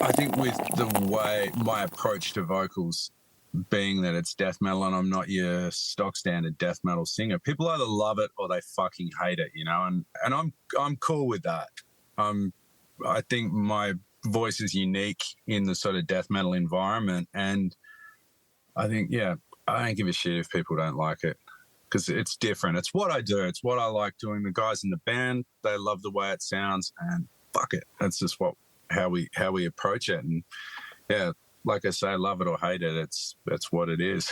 I think with the way my approach to vocals being that it's death metal and I'm not your stock standard death metal singer, people either love it or they fucking hate it, you know, and I'm cool with that. I think my voice is unique in the sort of death metal environment, and I think, yeah, I don't give a shit if people don't like it because it's different. It's what I do. It's what I like doing. The guys in the band, they love the way it sounds, and fuck it. That's just how we approach it. And yeah, like I say, love it or hate it, that's what it is.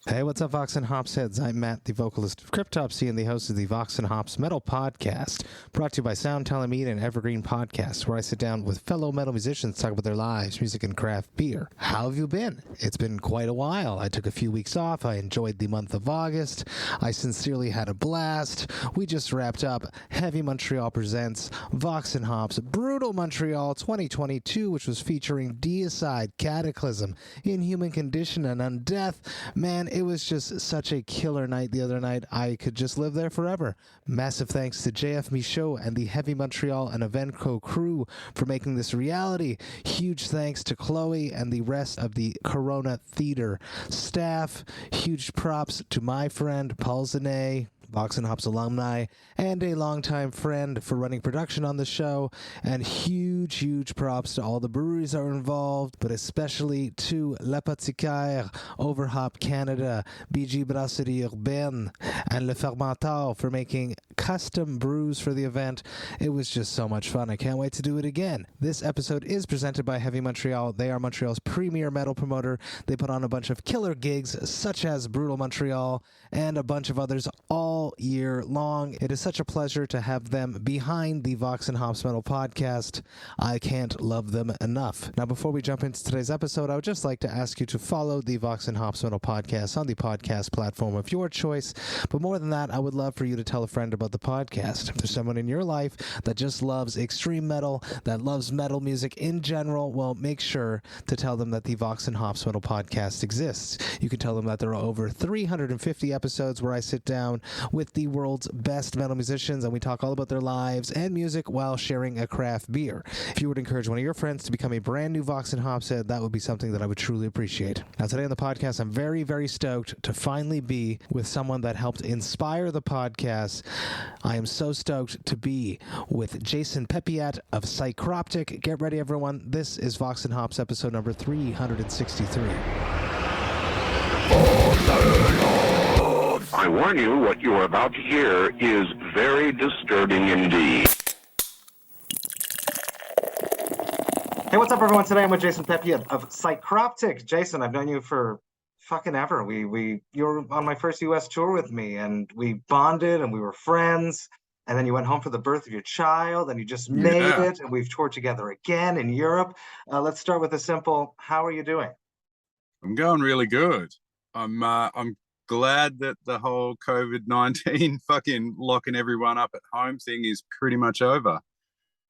Hey, what's up, Vox and Hops heads? I'm Matt, the vocalist of Cryptopsy and the host of the Vox and Hops Metal Podcast, brought to you by Sound Telemede and Evergreen Podcasts, where I sit down with fellow metal musicians to talk about their lives, music, and craft beer. How have you been? It's been quite a while. I took a few weeks off. I enjoyed the month of August. I sincerely had a blast. We just wrapped up Heavy Montreal presents Vox and Hops Brutal Montreal 2022, which was featuring Deicide, Cataclysm, Inhuman Condition, and Undeath. Man, it was just such a killer night the other night. I could just live there forever. Massive thanks to JF Michaud and the Heavy Montreal and Eventco crew for making this reality. Huge thanks to Chloe and the rest of the Corona Theater staff. Huge props to my friend Paul Zane, Vox and Hops alumni, and a longtime friend for running production on the show. And huge props to all the breweries that are involved, but especially to L'Apothicaire, Overhop Canada, BG Brasserie Urbaine, and Le Fermentor for making custom brews for the event. It was just so much fun. I can't wait to do it again. This episode is presented by Heavy Montreal. They are Montreal's premier metal promoter. They put on a bunch of killer gigs, such as Brutal Montreal and a bunch of others all year long. It is such a pleasure to have them behind the Vox and Hops Metal Podcast. I can't love them enough. Now, before we jump into today's episode, I would just like to ask you to follow the Vox and Hops Metal Podcast on the podcast platform of your choice. But more than that, I would love for you to tell a friend about the podcast. If there's someone in your life that just loves extreme metal, that loves metal music in general, well, make sure to tell them that the Vox and Hops Metal Podcast exists. You can tell them that there are over 350 episodes where I sit down with the world's best metal musicians and we talk all about their lives and music while sharing a craft beer. If you would encourage one of your friends to become a brand new Vox and Hops head, that would be something that I would truly appreciate. Now, today on the podcast, I'm very stoked to finally be with someone that helped inspire the podcast. I am so stoked to be with Jason Peppiatt of Psycroptic. Get ready, everyone. This is Vox and Hops episode number 363. I warn you, what you are about to hear is very disturbing indeed. Hey, what's up, everyone? Today I'm with Jason Peppiatt of Psycroptic. Jason, I've known you for fucking ever. You were on my first U.S. tour with me, and we bonded, and we were friends. And then you went home for the birth of your child, and you just made it, and we've toured together again in Europe. Let's start with a simple, how are you doing? I'm going really good. I'm glad that the whole COVID-19 fucking locking everyone up at home thing is pretty much over,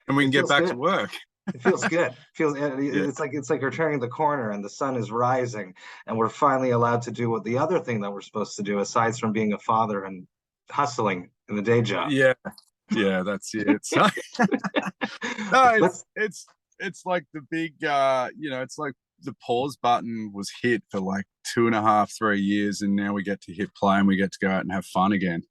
and we can get back to work. It feels good. It's like we're turning the corner and the sun is rising, and we're finally allowed to do what the other thing that we're supposed to do, aside from being a father and hustling in the day job. Yeah, that's it. So, no, it's like the big, it's like the pause button was hit for like 2.5-3 years, and now we get to hit play and we get to go out and have fun again.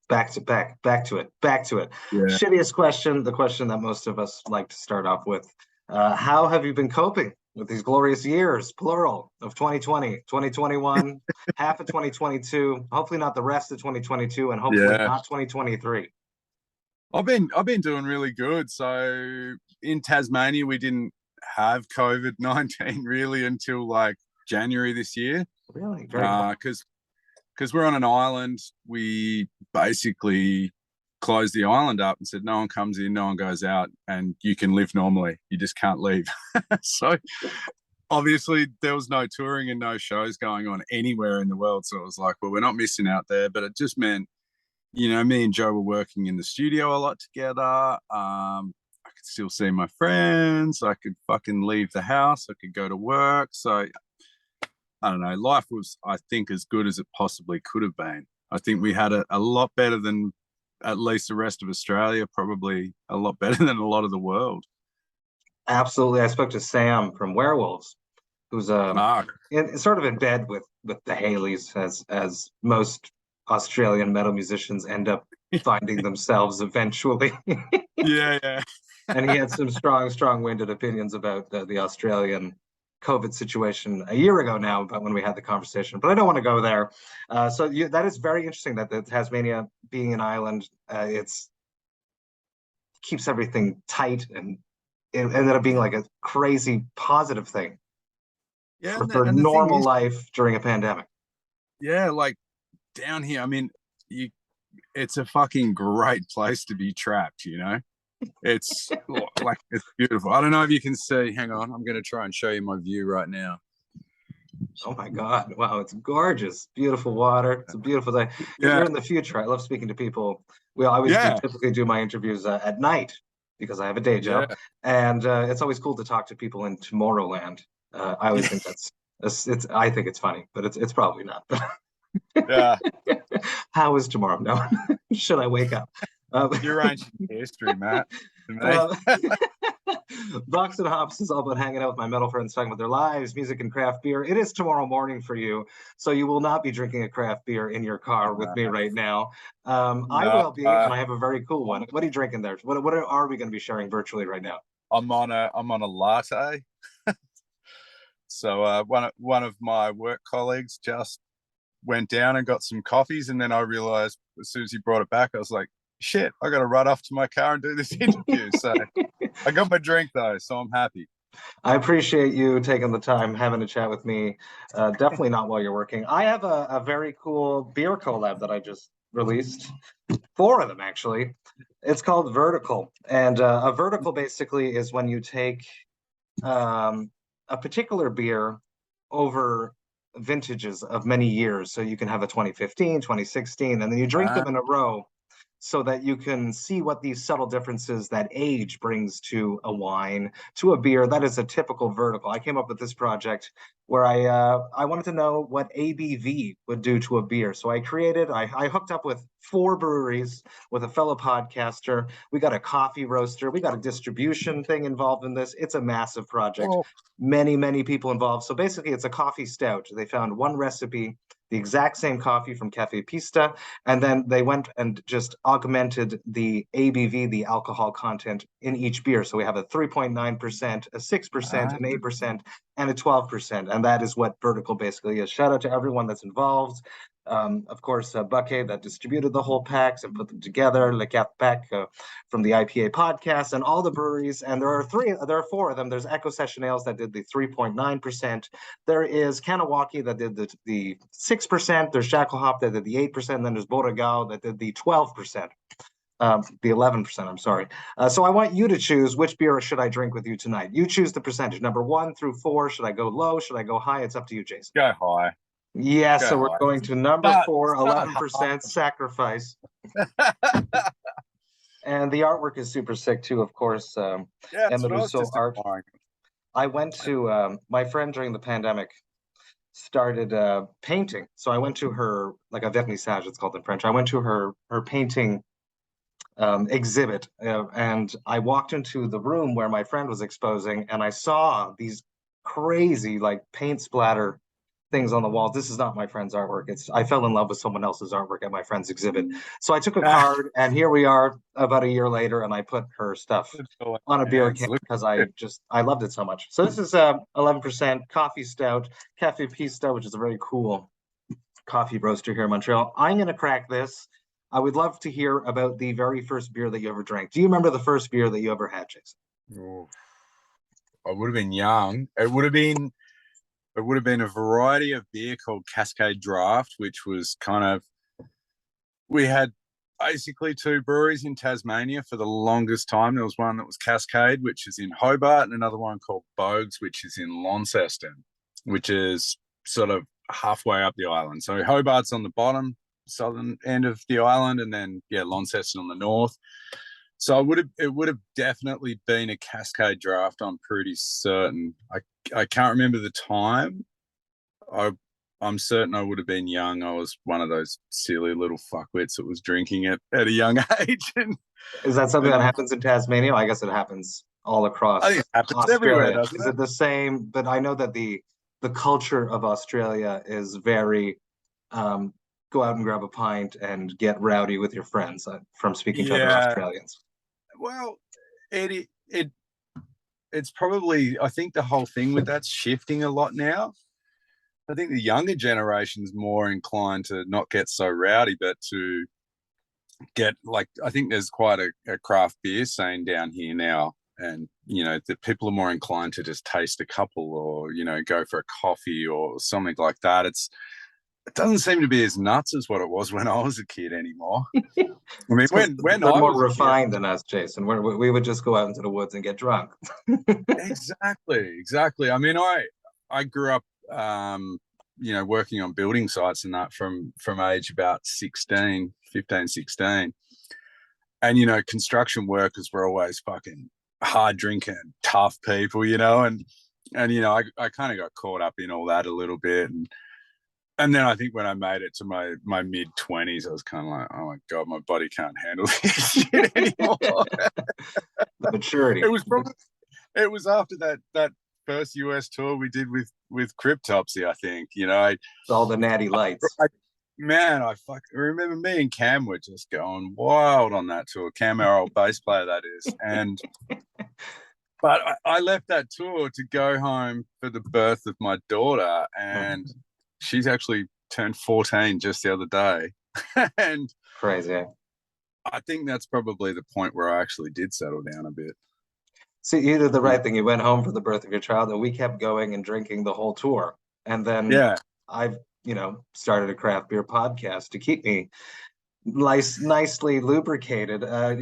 Back to it. Yeah. Shittiest question, the question that most of us like to start off with. How have you been coping with these glorious years, plural, of 2020, 2021, half of 2022, hopefully not the rest of 2022, and hopefully not 2023? I've been doing really good. So in Tasmania, we didn't have COVID-19 really until like January this year. Really? Because we're on an island, we basically closed the island up and said no one comes in, no one goes out, and you can live normally. You just can't leave. So obviously there was no touring and no shows going on anywhere in the world. So it was like, well, we're not missing out there. But it just meant, me and Joe were working in the studio a lot together. I could still see my friends. I could fucking leave the house. I could go to work. So I don't know, life was, I think, as good as it possibly could have been. I think we had a lot better than at least the rest of Australia, probably a lot better than a lot of the world. Absolutely. I spoke to Sam from Werewolves, who's Mark. sort of in bed with the Haleys, as most Australian metal musicians end up finding themselves eventually. Yeah. And he had some strong-winded opinions about the Australian COVID situation a year ago now, about when we had the conversation. But I don't want to go there. That is very interesting that the Tasmania, being an island, it's keeps everything tight, and it ended up being like a crazy positive thing Yeah, for and the thing normal is, life during a pandemic. yeah, like down here, I mean, it's a fucking great place to be trapped, you know? It's like, it's beautiful. I don't know if you can see. Hang on, I'm going to try and show you my view right now. Oh my God. Wow, it's gorgeous. Beautiful water. It's a beautiful day. You're in the future. I love speaking to people. I always typically do my interviews at night because I have a day job. And it's always cool to talk to people in Tomorrowland. I always think I think it's funny, but it's probably not. Yeah. How is tomorrow? No. Should I wake up? You're ancient history, Matt. Vox&Hops is all about hanging out with my metal friends, talking about their lives, music, and craft beer. It is tomorrow morning for you, so you will not be drinking a craft beer in your car with me right now. I will be, and I have a very cool one. What are you drinking there? What are we going to be sharing virtually right now? I'm on a latte. So one of my work colleagues just went down and got some coffees, and then I realized as soon as he brought it back, I was like, shit, I got to run off to my car and do this interview. So I got my drink though, so I'm happy. I appreciate you taking the time, having a chat with me. Definitely not while you're working. I have a very cool beer collab that I just released. 4 of them, actually. It's called Verticale. And a vertical basically is when you take a particular beer over vintages of many years. So you can have a 2015, 2016, and then you drink them in a row, so that you can see what these subtle differences that age brings to a wine, to a beer. That is a typical vertical. I came up with this project where I wanted to know what ABV would do to a beer. So I hooked up with 4 breweries with a fellow podcaster. We got a coffee roaster. We got a distribution thing involved in this. It's a massive project. Oh. Many people involved. So basically it's a coffee stout. They found one recipe, the exact same coffee from Café Pista, and then they went and just augmented the ABV, the alcohol content in each beer. So we have a 3.9%, a 6%, an 8%, and a 12%. And that is what Verticale basically is. Shout out to everyone that's involved. Of course, Bucké, that distributed the whole packs and put them together, Le Pack from the IPA podcast, and all the breweries. And there are 4 of them. There's Echo Session Ales that did the 3.9%. There is Kanawaki that did the 6%. There's Jackal Hop that did the 8%. And then there's Beauregard that did the 12%. The 11%, I'm sorry. So I want you to choose which beer should I drink with you tonight. You choose the percentage, number 1 through 4. Should I go low? Should I go high? It's up to you, Jason. Go high. Yeah, so we're going to number 4, 11% Sacrifice. And the artwork is super sick too, of course. Emma Rousseau art. I went to my friend during the pandemic started painting. So I went to her, like a vernissage, it's called in French. I went to her painting exhibit, and I walked into the room where my friend was exposing, and I saw these crazy like paint splatter things on the walls. This is not my friend's artwork. I fell in love with someone else's artwork at my friend's exhibit. So I took a card, and here we are about a year later, and I put her stuff on a beer can because I loved it so much. So this is 11% Coffee Stout, Café Pista, which is a very cool coffee roaster here in Montreal. I'm going to crack this. I would love to hear about the very first beer that you ever drank. Do you remember the first beer that you ever had, Jason? Oh, I would have been young. It would have been a variety of beer called Cascade Draft, which was we had basically 2 breweries in Tasmania for the longest time. There was one that was Cascade, which is in Hobart, and another one called Bogues, which is in Launceston, which is sort of halfway up the island. So Hobart's on the bottom, southern end of the island, and then Launceston on the north. So it would have definitely been a Cascade Draft. I'm pretty certain. I can't remember the time. I'm certain I would have been young. I was one of those silly little fuckwits that was drinking at a young age. Is that something that happens in Tasmania? I guess it happens all across I think it happens everywhere, Australia. doesn't Is it? it the same? But I know that the culture of Australia is very go out and grab a pint and get rowdy with your friends, from speaking to other Yeah. Australians. Well, it's probably, I think the whole thing with that's shifting a lot now. I think the younger generation's more inclined to not get so rowdy, but to get, like, I think there's quite a craft beer scene down here now. And, you know, that people are more inclined to just taste a couple or, you know, go for a coffee or something like that. It doesn't seem to be as nuts as what it was when I was a kid anymore. I mean, when They're I more was a kid, refined than us, Jason. We would just go out into the woods and get drunk. exactly. I mean, I grew up, you know, working on building sites and that from age about 15, 16. And, you know, construction workers were always fucking hard drinking, tough people, you know, and you know, I kind of got caught up in all that a little bit. And then I think when I made it to my mid-20s, I was kind of like, oh my God, my body can't handle this shit anymore. The maturity. It was after that first US tour we did with Cryptopsy, I think. You know, All the natty lights. I remember me and Cam were just going wild on that tour. Cam, our old bass player, that is. And but I left that tour to go home for the birth of my daughter, and she's actually turned 14 just the other day. And crazy. I think that's probably the point where I actually did settle down a bit. See, you did the right thing. You went home for the birth of your child, and we kept going and drinking the whole tour. And then I've, you know, started a craft beer podcast to keep me nicely lubricated. I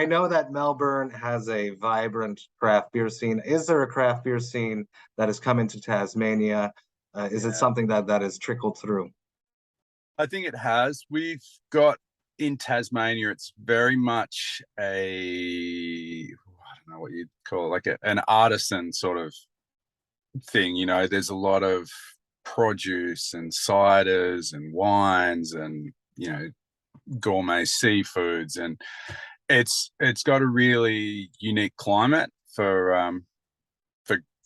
know that Melbourne has a vibrant craft beer scene. Is there a craft beer scene that has come into Tasmania? Is it something that has trickled through? I think it has. We've got in Tasmania, it's very much I don't know what you'd call it, like an artisan sort of thing. You know, there's a lot of produce and ciders and wines and, you know, gourmet seafoods, and it's got a really unique climate for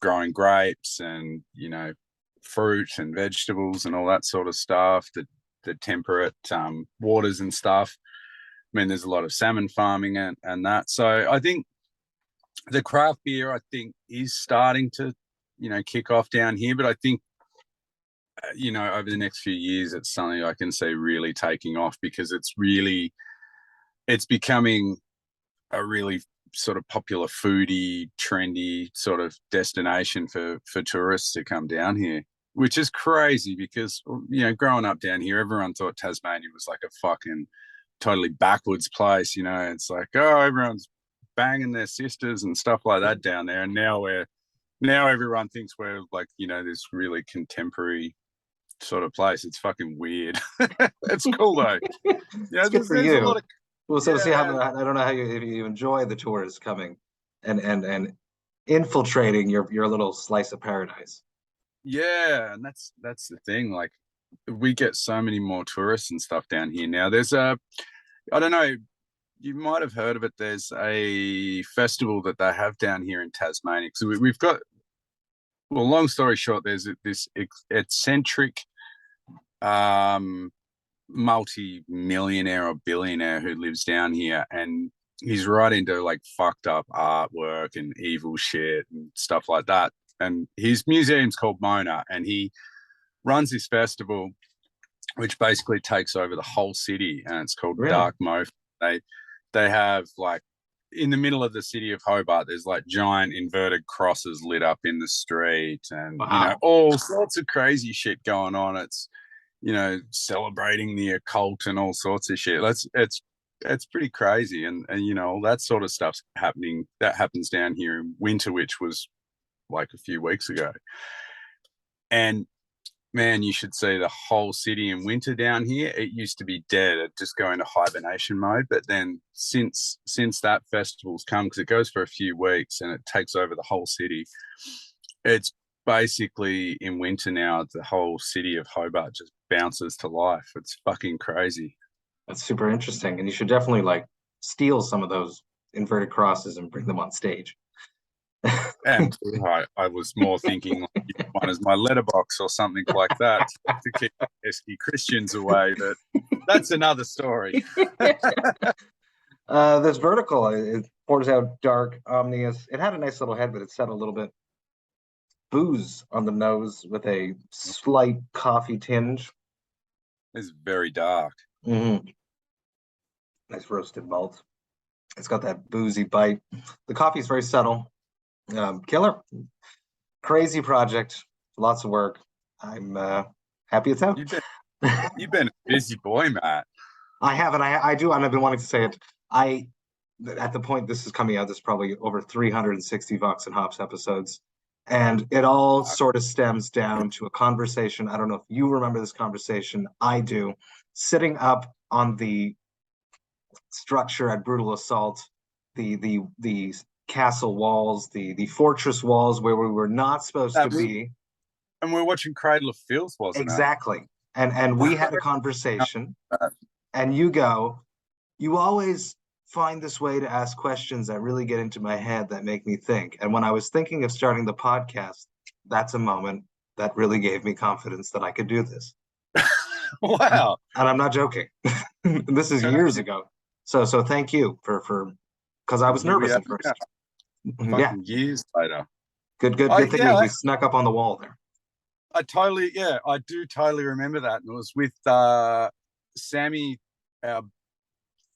growing grapes and, you know, fruit and vegetables and all that sort of stuff. The temperate waters and stuff. I mean, there's a lot of salmon farming and that. So I think the craft beer, I think, is starting to, you know, kick off down here. But I think, you know, over the next few years, it's something I can see really taking off, because it's becoming a really sort of popular foodie, trendy sort of destination for tourists to come down here, which is crazy because, you know, growing up down here, everyone thought Tasmania was like a fucking totally backwards place. You know, it's like, oh, everyone's banging their sisters and stuff like that down there. And now everyone thinks we're like, you know, this really contemporary sort of place. It's fucking weird. It's cool though. Yeah, it's good for you. I don't know how you enjoy the tourists coming and infiltrating your little slice of paradise. Yeah, and that's the thing. Like, we get so many more tourists and stuff down here now. There's I don't know, you might have heard of it. There's a festival that they have down here in Tasmania. So we've got, well, long story short, there's this eccentric multi-millionaire or billionaire who lives down here, and he's right into like fucked up artwork and evil shit and stuff like that. And his museum's called Mona, and he runs this festival which basically takes over the whole city, and it's called Dark Mo. They have, like, in the middle of the city of Hobart, there's like giant inverted crosses lit up in the street, and you know, all sorts of crazy shit going on. It's, you know, celebrating the occult and all sorts of shit. It's pretty crazy, and you know, all that sort of stuff's happening. That happens down here in winter, which was like a few weeks ago. And man, you should see the whole city in winter down here. It used to be dead, it just go into hibernation mode. But then since that festival's come, because it goes for a few weeks and it takes over the whole city, it's basically in winter now, the whole city of Hobart just bounces to life. It's fucking crazy. That's super interesting. And you should definitely like steal some of those inverted crosses and bring them on stage. And I was more thinking like one as my letterbox or something like that to keep pesky Christians away, but that's another story. This Verticale, it pours out dark, ominous. It had a nice little head, but it set a little bit booze on the nose with a slight coffee tinge. It's very dark. Mm-hmm. Nice roasted malt. It's got that boozy bite. The coffee is very subtle. Killer. Crazy project. Lots of work. I'm happy it's out. You've been a busy boy, Matt. I have, and I do, and I've been wanting to say it. At the point this is coming out, there's probably over 360 Vox and Hops episodes. And it all sort of stems down to a conversation. I don't know if you remember this conversation. I do. Sitting up on the structure at Brutal Assault, the castle walls, the fortress walls where we were not supposed to be. And we're watching Cradle of Filth, wasn't it? Exactly. And we had a conversation, and you always find this way to ask questions that really get into my head that make me think. And when I was thinking of starting the podcast, that's a moment that really gave me confidence that I could do this. Wow. And I'm not joking. This is years ago. So thank you for because I was nervous at first. Yeah. Years later. Good thing we snuck up on the wall there. I do totally remember that. And it was with Sammy,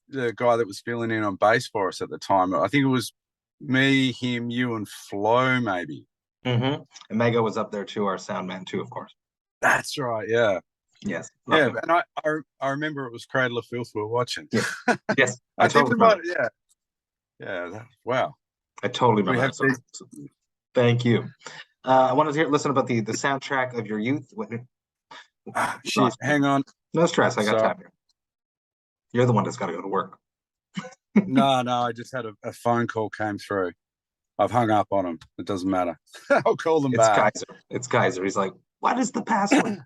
the guy that was filling in on bass for us at the time. I think it was me, him, you, and Flo, maybe. Mm-hmm. And Mega was up there too, our sound man too, of course. That's right, yeah. Yes. Yeah, and I remember it was Cradle of Filth we were watching. Yeah. Yes. I totally remember. Yeah. Wow. I totally remember. Thank you. I wanted to listen about the soundtrack of your youth. Shit, hang on. No stress. I got time here. You're the one that's got to go to work. No, I just had a phone call came through. I've hung up on him. It doesn't matter. I'll call them back. It's Kaiser. He's like, what is the password?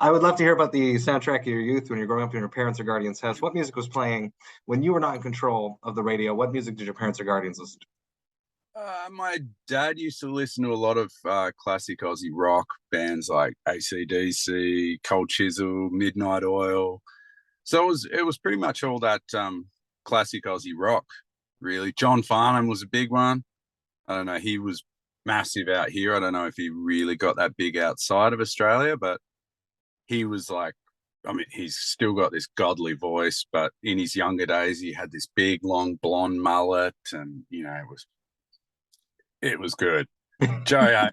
I would love to hear about the soundtrack of your youth when you're growing up in your parents' or guardians' house. What music was playing when you were not in control of the radio? What music did your parents or guardians listen to? My dad used to listen to a lot of classic Aussie rock bands like AC/DC, Cold Chisel, Midnight Oil. So it was pretty much all that classic Aussie rock, really. John Farnham was a big one. I don't know, he was massive out here. I don't know if he really got that big outside of Australia, but he was like, I mean, he's still got this godly voice, but in his younger days, he had this big, long, blonde mullet, and, you know, it was good. Joe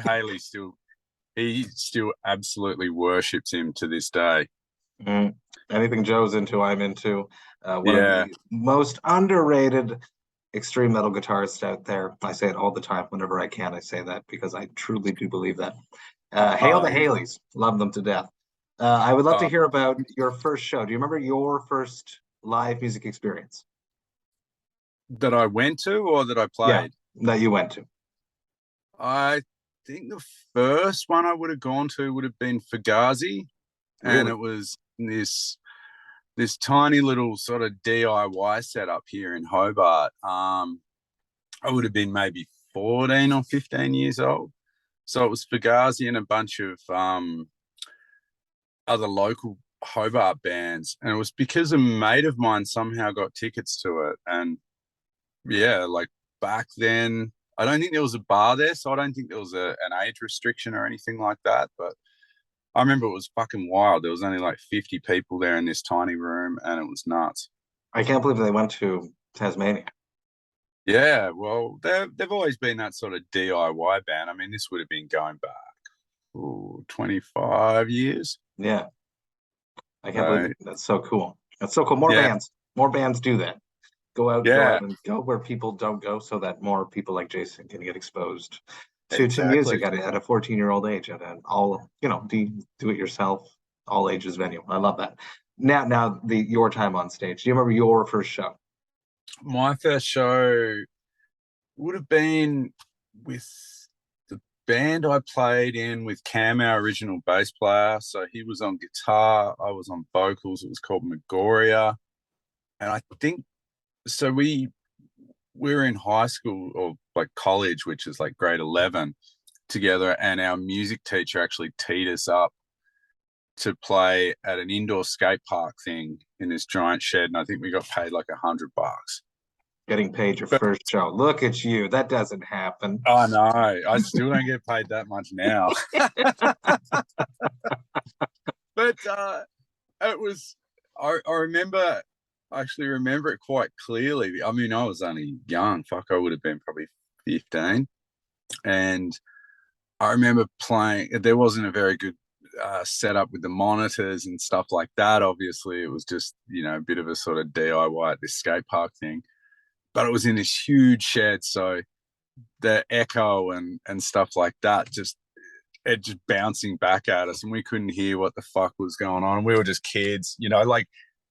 Haley still absolutely worships him to this day. Anything Joe's into, I'm into. One of the most underrated extreme metal guitarists out there. I say it all the time whenever I can. I say that because I truly do believe that. Hail the Haleys. Love them to death. I would love to hear about your first show. Do you remember your first live music experience? That I went to or that I played? Yeah, that you went to. I think the first one I would have gone to would have been Fugazi. Really? And it was this tiny little sort of DIY setup here in Hobart. I would have been maybe 14 or 15 years old. So it was Fugazi and a bunch of other local Hobart bands. And it was because a mate of mine somehow got tickets to it. And yeah, like back then, I don't think there was a bar there, so I don't think there was an age restriction or anything like that. But I remember it was fucking wild. There was only like 50 people there in this tiny room, and it was nuts. I can't believe they went to Tasmania. Yeah, well, they've always been that sort of DIY band. I mean, this would have been going back 25 years. Yeah. I can't believe that's so cool. That's so cool. More bands do that. Go out and go where people don't go so that more people like Jason can get exposed to music at a 14-year-old age at an all, do it yourself, all ages venue. I love that. Now your time on stage. Do you remember your first show? My first show would have been with the band I played in with Cam, our original bass player. So he was on guitar, I was on vocals. It was called Megoria. And I think so. We were in high school or like college, which is like grade 11 together. And our music teacher actually teed us up to play at an indoor skate park thing in this giant shed. And I think we got paid like $100. Getting paid your first show. Look at you. That doesn't happen. I know. I still don't get paid that much now. But it was, I remember, I actually remember it quite clearly. I mean, I was only young. Fuck, I would have been probably 15. And I remember playing, there wasn't a very good setup with the monitors and stuff like that. Obviously, it was just, you know, a bit of a sort of DIY at this skate park thing. But it was in this huge shed. So the echo and stuff like that just bouncing back at us, and we couldn't hear what the fuck was going on. We were just kids, you know, like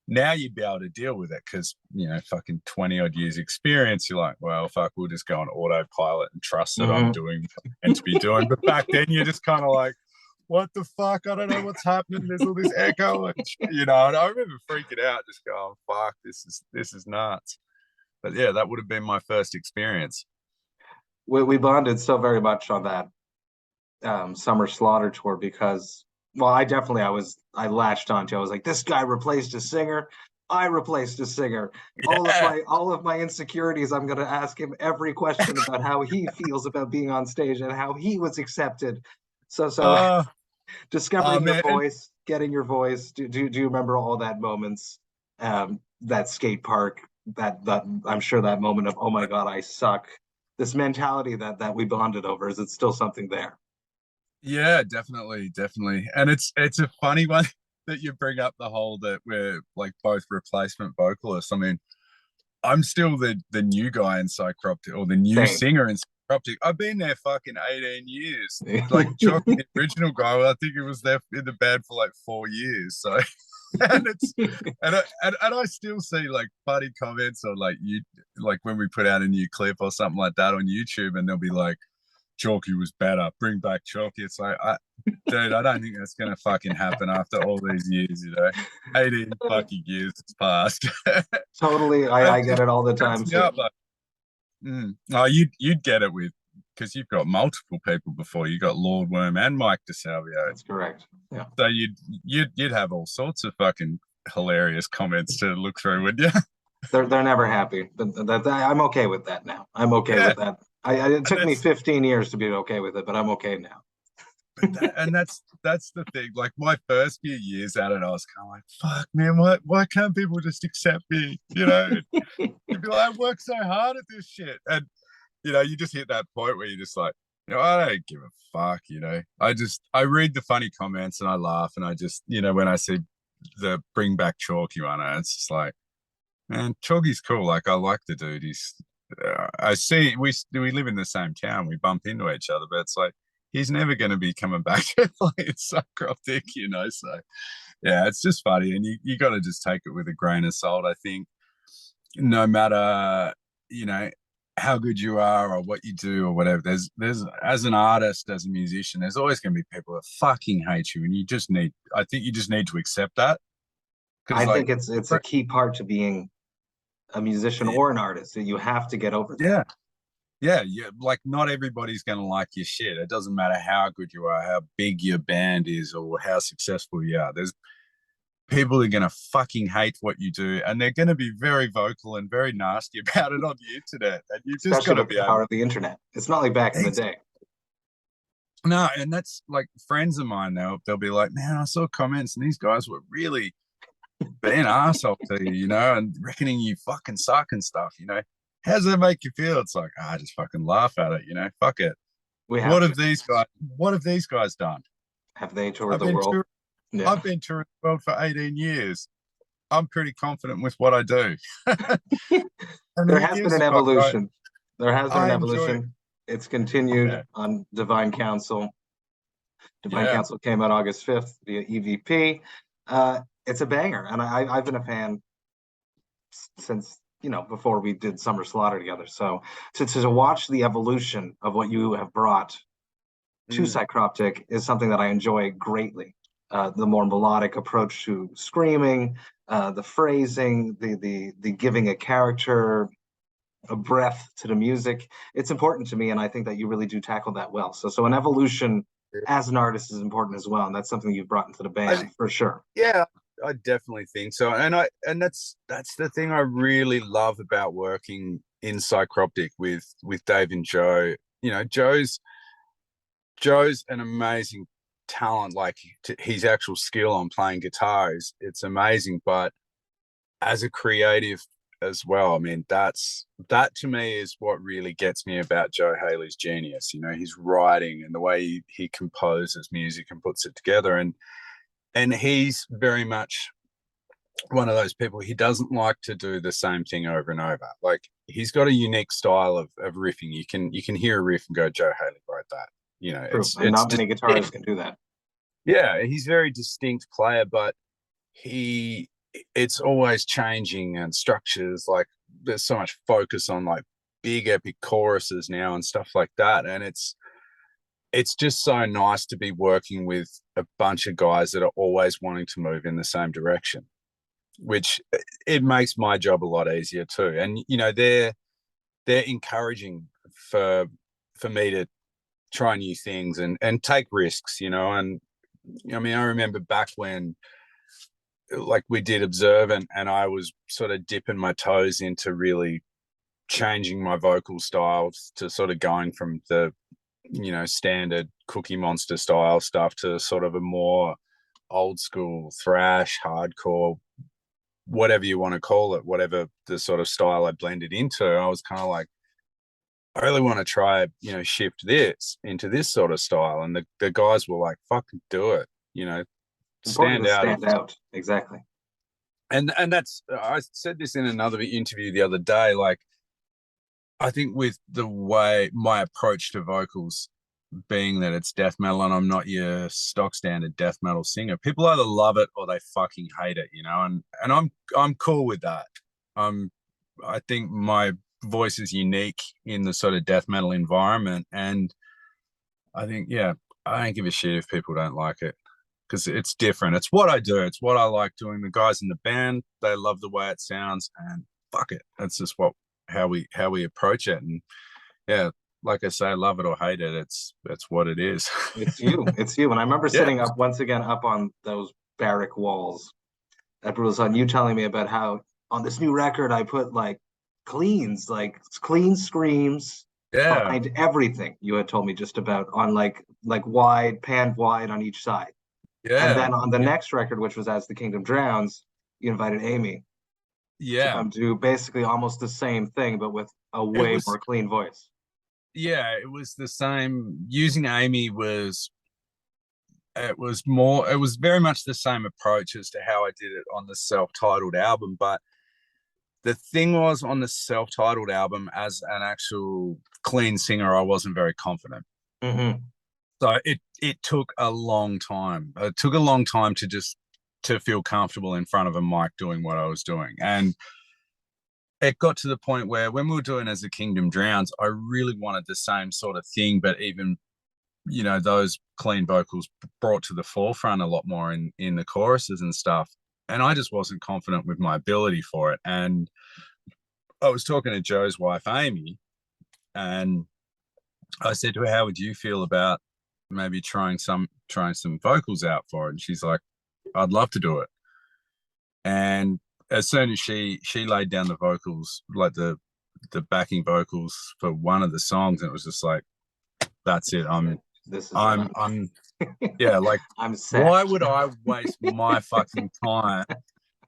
now you'd be able to deal with it because, you know, fucking 20 odd years experience. You're like, well, fuck, we'll just go on autopilot and trust that I'm doing what I'm meant to be doing. But back then you're just kind of like, what the fuck? I don't know what's happening. There's all this echo, and, you know, and I remember freaking out, just going, fuck, this is nuts. But yeah, that would have been my first experience. We bonded so very much on that Summer Slaughter tour because, well, I latched onto. I was like, this guy replaced a singer. I replaced a singer. Yeah. All of my insecurities, I'm gonna ask him every question about how he feels about being on stage and how he was accepted. So discovering your voice, getting your voice. Do you remember all that moments? That skate park, that I'm sure that moment of, oh my God, I suck. This mentality that we bonded over, is it still something there? Yeah, definitely. And it's a funny one that you bring up, the whole that we're like both replacement vocalists. I mean, I'm still the new guy in Psycroptic, or the new singer in Psycroptic. I've been there fucking 18 years. Like Chuck, the original guy, well, I think he was there in the band for like 4 years. So and it's and I still see like funny comments or like when we put out a new clip or something like that on YouTube, and they'll be like, Chalky was better, bring back Chalky. It's like, dude, I don't think that's gonna fucking happen after all these years, you know. 18 fucking years has passed. Totally, I get it all the time too. Oh, you'd get it with, because you've got multiple people before. You got Lord Worm and Mike DeSalvio. That's correct. Yeah. So you'd have all sorts of fucking hilarious comments to look through, wouldn't you? They're never happy, but I'm okay with that now. I'm okay with that. It took me 15 years to be okay with it, but I'm okay now. And that's the thing. Like my first few years at it, I was kind of like, fuck, man, why can't people just accept me? You know, you'd be like, I work so hard at this shit. And, you know, you just hit that point where you're just like, you know, I don't give a fuck, you know. I read the funny comments and I laugh, and I just, you know, when I see the bring back Chalky one, it's just like, man, Chalky's cool. Like, I like the dude. He's, I see, we live in the same town. We bump into each other, but it's like, he's never going to be coming back to play in Psycroptic, you know. So, yeah, it's just funny, and you got to just take it with a grain of salt. I think no matter, you know, how good you are or what you do or whatever, there's as an artist, as a musician, there's always going to be people that fucking hate you, and I think you just need to accept that. I think it's a key part to being a musician or an artist. You have to get over that. Yeah, like not everybody's going to like your shit. It doesn't matter how good you are, how big your band is, or how successful you are. There's people who are going to fucking hate what you do, and they're going to be very vocal and very nasty about it on the internet. And you just got to be the power of the internet. It's not like back in the day. No, and that's like friends of mine now. They'll be like, man, I saw comments and these guys were really being arsehole to you, you know, and reckoning you fucking suck and stuff, you know. How does that make you feel? It's like, I just fucking laugh at it, you know. Fuck it. What have these guys done? Have they toured the world? I've been touring the world for 18 years. I'm pretty confident with what I do. There has been an evolution. There has been an evolution. It's continued on Divine Council. Divine Council came out August 5th via EVP. It's a banger, and I've been a fan since, you know, before we did Summer Slaughter together. So to watch the evolution of what you have brought to Psycroptic is something that I enjoy greatly. the more melodic approach to screaming, the phrasing, the giving a character a breath to the music. It's important to me, and I think that you really do tackle that well. So an evolution as an artist is important as well, and that's something you've brought into the band for sure. Yeah, I definitely think so, and that's the thing I really love about working in Psycroptic with Dave and Joe. You know, Joe's an amazing talent. Like his actual skill on playing guitars, it's amazing. But as a creative as well, I mean, that to me is what really gets me about Joe Haley's genius. You know, his writing and the way he composes music and puts it together, and he's very much one of those people. He doesn't like to do the same thing over and over. Like he's got a unique style of riffing. You can hear a riff and go, Joe Haley wrote that. You know, it's not many guitarists can do that. Yeah, he's a very distinct player, but it's always changing and structures. Like there's so much focus on like big epic choruses now and stuff like that, and it's just so nice to be working with a bunch of guys that are always wanting to move in the same direction, which it makes my job a lot easier too. And you know, they're encouraging for me to try new things and take risks, you know. And I mean, I remember back when like we did Observe, and I was sort of dipping my toes into really changing my vocal styles to sort of going from the, you know, standard Cookie Monster style stuff to sort of a more old school thrash, hardcore, whatever you want to call it, whatever the sort of style I blended into. I was kind of like, I really want to try, you know, shift this into this sort of style. And the guys were like, fucking do it, you know, stand out. Exactly. And that's, I said this in another interview the other day, like, I think with the way my approach to vocals being that it's death metal and I'm not your stock standard death metal singer, people either love it or they fucking hate it, you know, and I'm cool with that. I think my voice is unique in the sort of death metal environment, and I think, yeah, I don't give a shit if people don't like it, because it's different. It's what I do. It's what I like doing. The guys in the band, they love the way it sounds, and fuck it. That's just how we approach it. And yeah, like I say, love it or hate it, it's what it is. It's you. And I remember sitting up once again up on those barrack walls at Brutal's, and you telling me about how on this new record I put like clean screams behind everything. You had told me just about on like panned wide on each side. Yeah. And then on the next record, which was As the Kingdom Drowns, you invited Amy to come do basically almost the same thing, but with a way more clean voice. Yeah, it was the same. Using Amy was very much the same approach as to how I did it on the self-titled album. But the thing was, on the self-titled album, as an actual clean singer, I wasn't very confident. Mm-hmm. So it took a long time. It took a long time to feel comfortable in front of a mic doing what I was doing. And it got to the point where when we were doing As the Kingdom Drowns, I really wanted the same sort of thing, but even, you know, those clean vocals brought to the forefront a lot more in the choruses and stuff. And I just wasn't confident with my ability for it. And I was talking to Joe's wife, Amy, and I said to her, how would you feel about maybe trying some vocals out for it? And she's like, I'd love to do it. And as soon as she laid down the vocals, like the backing vocals for one of the songs, it was just like, that's it. I'm yeah, like, I'm sad. Why would I waste my fucking time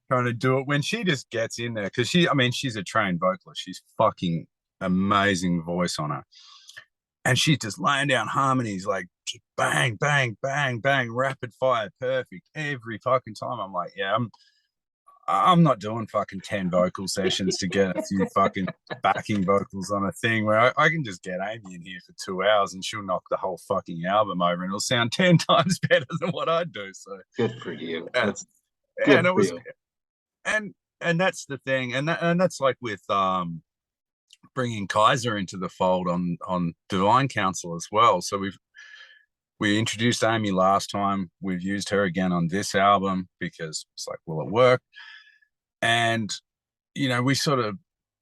trying to do it when she just gets in there? Because she's a trained vocalist. She's fucking amazing voice on her. And she's just laying down harmonies like bang, bang, bang, bang, rapid fire, perfect every fucking time. I'm like, yeah, I'm not doing fucking 10 vocal sessions to get a few fucking backing vocals on a thing where I can just get Amy in here for 2 hours and she'll knock the whole fucking album over and it'll sound 10 times better than what I do. So good for you. That's good for you. And that's the thing. And that's like with bringing Kaiser into the fold on Divine Council as well. So we introduced Amy last time. We've used her again on this album because it's like, will it work? And, you know, we sort of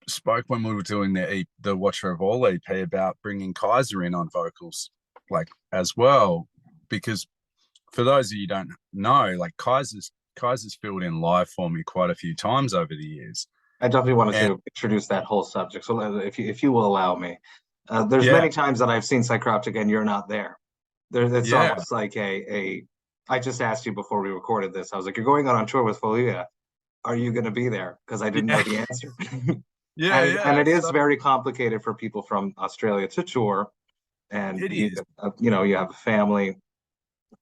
spoke when we were doing the Watcher of All EP about bringing Kaiser in on vocals, like, as well, because for those of you who don't know, like, Kaiser's filled in live for me quite a few times over the years. I definitely wanted to introduce that whole subject. So if you will allow me, there's many times that I've seen Psycroptic and you're not there. It's almost like I just asked you before we recorded this. I was like, you're going on tour with Folia. Are you going to be there? Because I didn't know the answer. And it is very complicated for people from Australia to tour. And you have a family.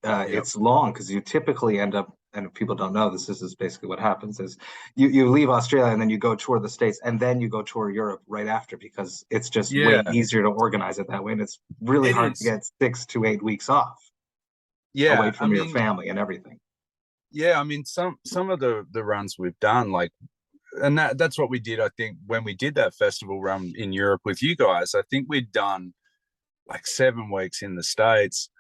It's long because you typically end up, and if people don't know, this is basically what happens, is you leave Australia and then you go tour the States and then you go tour Europe right after, because it's just way easier to organize it that way. And it's really hard to get 6 to 8 weeks off away from your family and everything. Yeah, I mean, some of the runs we've done, like, and that's what we did, I think, when we did that festival run in Europe with you guys. I think we'd done like 7 weeks in the States.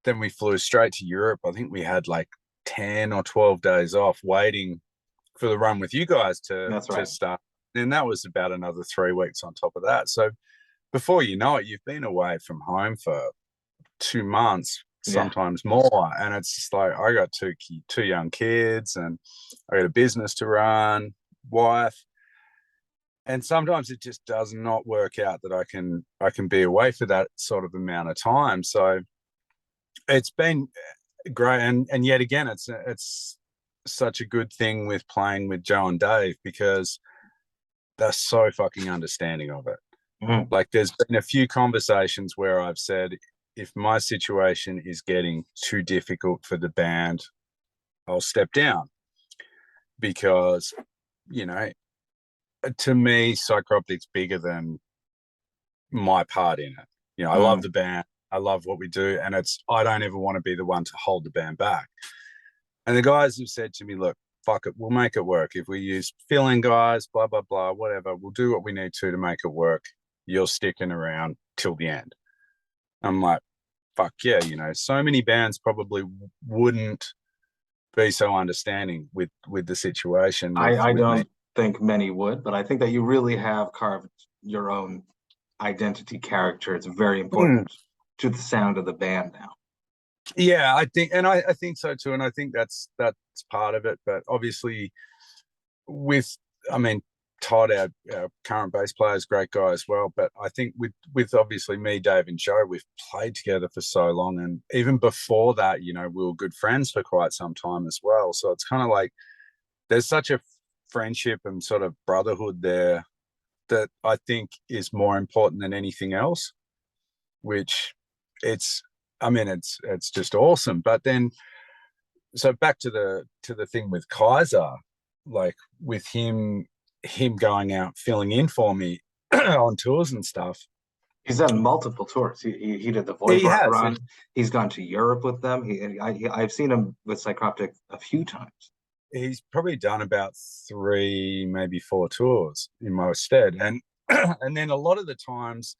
Then we flew straight to Europe. I think we had like 10 or 12 days off waiting for the run with you guys to start. And that was about another 3 weeks on top of that. So before you know it, you've been away from home for 2 months, sometimes more. And it's just like, I got two young kids and I got a business to run, wife. And sometimes it just does not work out that I can be away for that sort of amount of time. So it's been great, and yet again, it's such a good thing with playing with Joe and Dave, because they're so fucking understanding of it. Mm-hmm. Like, there's been a few conversations where I've said, if my situation is getting too difficult for the band, I'll step down, because, you know, to me, Psycroptic's bigger than my part in it. You know, I love the band. I love what we do, and I don't ever want to be the one to hold the band back. And the guys have said to me, look, fuck it, we'll make it work. If we use fill-in guys, blah, blah, blah, whatever, we'll do what we need to make it work. You're sticking around till the end. I'm like, fuck yeah, you know, so many bands probably wouldn't be so understanding with the situation. I don't think many would, but I think that you really have carved your own identity character. It's very important to the sound of the band now. Yeah, I think so too, and I think that's part of it. But obviously, Todd, our current bass player, is a great guy as well. But I think with obviously me, Dave, and Joe, we've played together for so long, and even before that, you know, we were good friends for quite some time as well. So it's kind of like there's such a friendship and sort of brotherhood there that I think is more important than anything else. Which it's just awesome. But then, so back to the thing with Kaiser, like with him going out filling in for me on tours and stuff. He's done multiple tours. He did the Voice run. He's gone to Europe with them. I've seen him with Psycroptic a few times. He's probably done about 3, maybe 4 tours in my stead, and then a lot of the times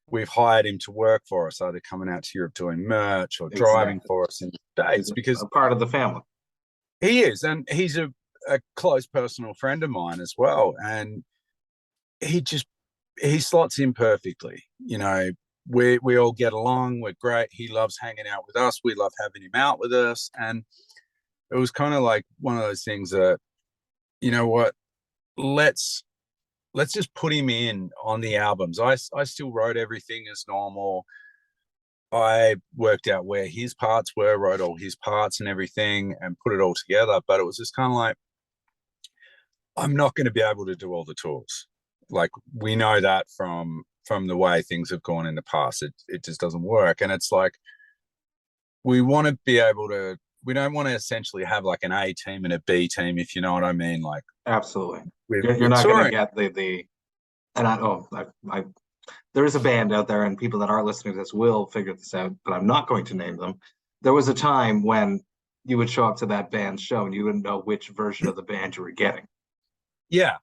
we've hired him to work for us, either coming out to Europe doing merch or driving for us in the States, because a part of the family. He is, and he's a close personal friend of mine as well. And he slots in perfectly. You know, we all get along. We're great. He loves hanging out with us. We love having him out with us. And it was kind of like one of those things that, you know what, let's just put him in on the albums. I still wrote everything as normal. I worked out where his parts were, wrote all his parts and everything, and put it all together. But it was just kind of like, I'm not going to be able to do all the tours. Like, we know that from the way things have gone in the past. It just doesn't work. And it's like, we want to be able to, we don't want to essentially have like an A team and a B team, if you know what I mean. Like, absolutely. You're not going to get there is a band out there, and people that are listening to this will figure this out, but I'm not going to name them. There was a time when you would show up to that band's show and you wouldn't know which version of the band you were getting. Yeah.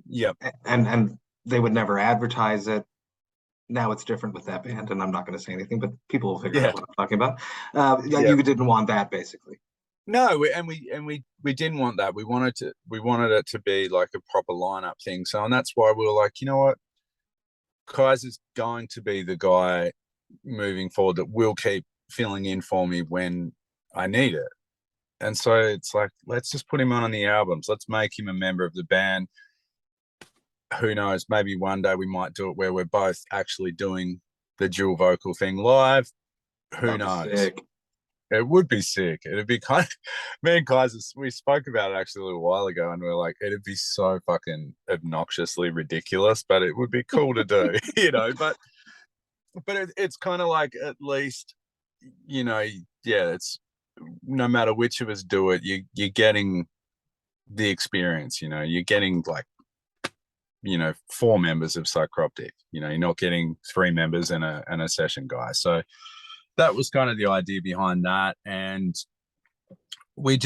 Yep. And they would never advertise it. now it's different with that band, and I'm not going to say anything, but people will figure Yeah. out what I'm talking about. Yeah. You didn't want that, basically. No, we didn't want that. We wanted it to be like a proper lineup thing. So, and that's why we were like, you know what, Kaiser's going to be the guy moving forward that will keep filling in for me when I need it. And so it's like, let's just put him on the albums. Let's make him a member of the band. Who knows? Maybe one day we might do it where we're both actually doing the dual vocal thing live. Who knows? Sick. It would be sick. It'd be kind of, me and Kaiser, we spoke about it actually a little while ago, and we are like, it'd be so fucking obnoxiously ridiculous, but it would be cool to do, but it's kind of like, at least, it's, no matter which of us do it, you're getting the experience, you're getting like, 4 members of Psycroptic, you're not getting 3 members and a session guy. So that was kind of the idea behind that. And we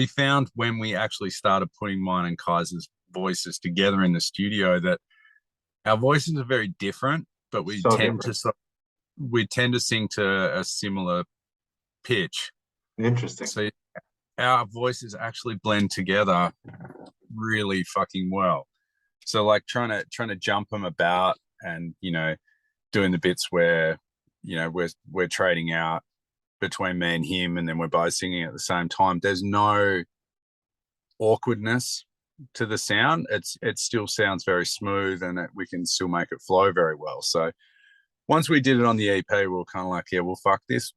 found when we actually started putting mine and Kaiser's voices together in the studio that our voices are very different, but we tend to sing to a similar pitch. Interesting. So our voices actually blend together really fucking well. So like trying to jump them about and, doing the bits where, we're trading out between me and him, and then we're both singing at the same time. There's no awkwardness to the sound. It still sounds very smooth, and we can still make it flow very well. So once we did it on the EP, we were kind of like, yeah, well, fuck this.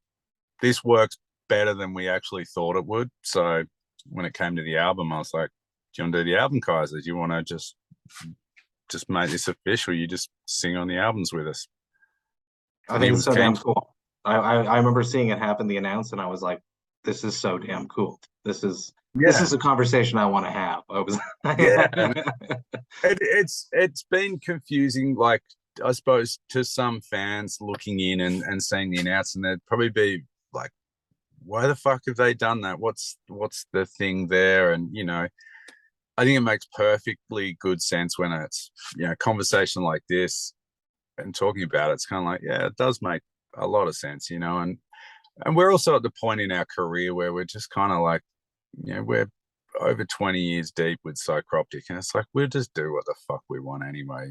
This works better than we actually thought it would. So when it came to the album, I was like, do you want to do the album, Kaiser? Do you want to just make this official? You just sing on the albums with us. I think it's so damn cool. I remember seeing it happen, the announce, and I was like, this is so damn cool. This is a conversation I want to have. It's been confusing, like, I suppose, to some fans looking in and seeing the announce, and they'd probably be like, why the fuck have they done that? What's the thing there? And I think it makes perfectly good sense when it's a conversation like this and talking about it. It's kind of like, yeah, it does make a lot of sense, and we're also at the point in our career where we're just kind of like, we're over 20 years deep with Psycroptic, and it's like, we'll just do what the fuck we want anyway.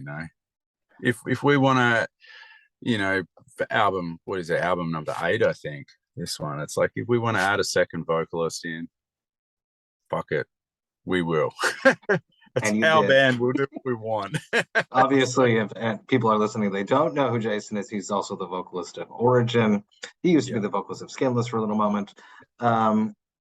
If we want to, for album, what is it, album number 8, I think, this one, it's like, if we want to add a second vocalist in, fuck it, we will. It's our band. We'll do what we want. Obviously, if people are listening, they don't know who Jason is. He's also the vocalist of Origin. He used to be the vocalist of Skinless for a little moment.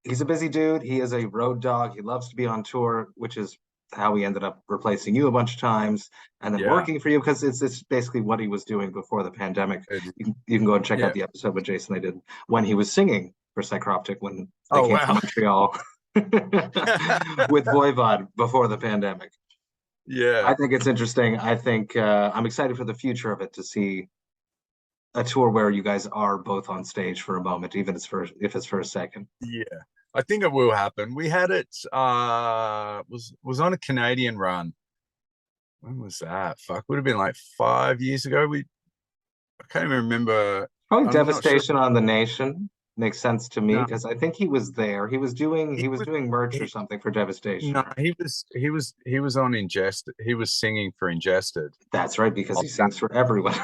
He's a busy dude. He is a road dog. He loves to be on tour, which is how he ended up replacing you a bunch of times and then working for you, because it's basically what he was doing before the pandemic. You can go and check out the episode with Jason I did when he was singing for Psycroptic when they came to Montreal. With Voivod before the pandemic. I think it's interesting. I think I'm excited for the future of it, to see a tour where you guys are both on stage for a moment, even if it's for a second. I think it will happen. We had it was on a Canadian run. When was that? Fuck, would have been like 5 years ago. I can't even remember. Probably Devastation on the Nation. Makes sense to me, because I think he was there. He was doing merch or something for Devastation. No, he was on Ingested. He was singing for Ingested. That's right, because he sings for everyone.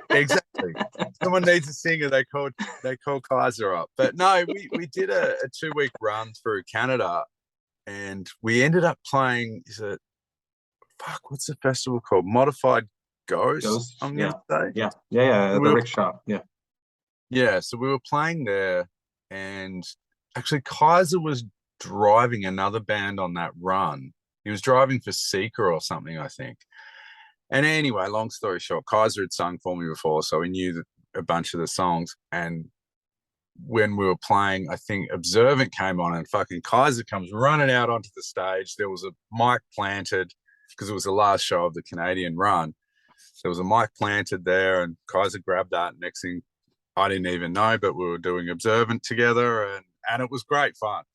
Exactly. Someone needs a singer. They call Kaiser up. But no, we did a 2-week run through Canada, and we ended up playing. What's the festival called? Modified Ghost. I'm gonna say. Yeah. The rickshaw. Yeah, so we were playing there, and actually Kaiser was driving another band on that run. He was driving for Seeker or something, I think. And anyway, long story short, Kaiser had sung for me before, so we knew a bunch of the songs. And when we were playing, I think Observant came on, and fucking Kaiser comes running out onto the stage. There was a mic planted, because it was the last show of the Canadian run. There was a mic planted there, and Kaiser grabbed that. Next thing, I didn't even know, but we were doing Observant together, and it was great fun.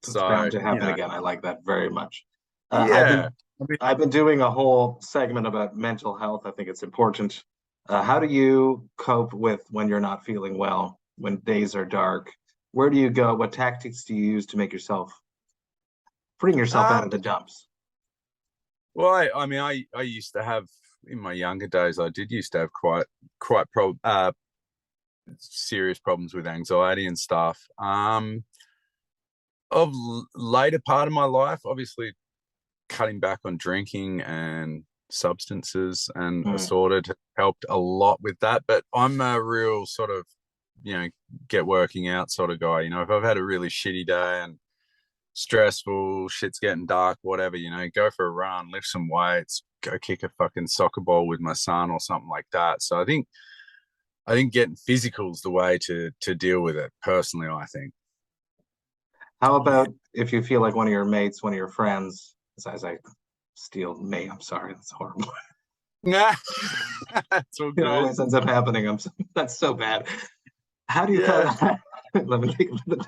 It's bound to happen again. I like that very much. I've been doing a whole segment about mental health. I think it's important How do you cope with when you're not feeling well, when days are dark? Where do you go? What tactics do you use to make yourself bring yourself out Um, of the dumps? well, I mean, I used to have in my younger days. I did used to have quite serious problems with anxiety and stuff. Of later part of my life, obviously cutting back on drinking and substances and assorted helped a lot with that. But I'm a real sort of, get working out sort of guy. If I've had a really shitty day and stressful, shit's getting dark, whatever, go for a run, lift some weights, go kick a fucking soccer ball with my son or something like that. So I think getting physical is the way to deal with it personally, I think. How about if you feel like one of your mates, one of your friends, as I steal me, I'm sorry, that's horrible. Nah, it's all good. It always ends up happening. That's so bad. How do you let me think of it.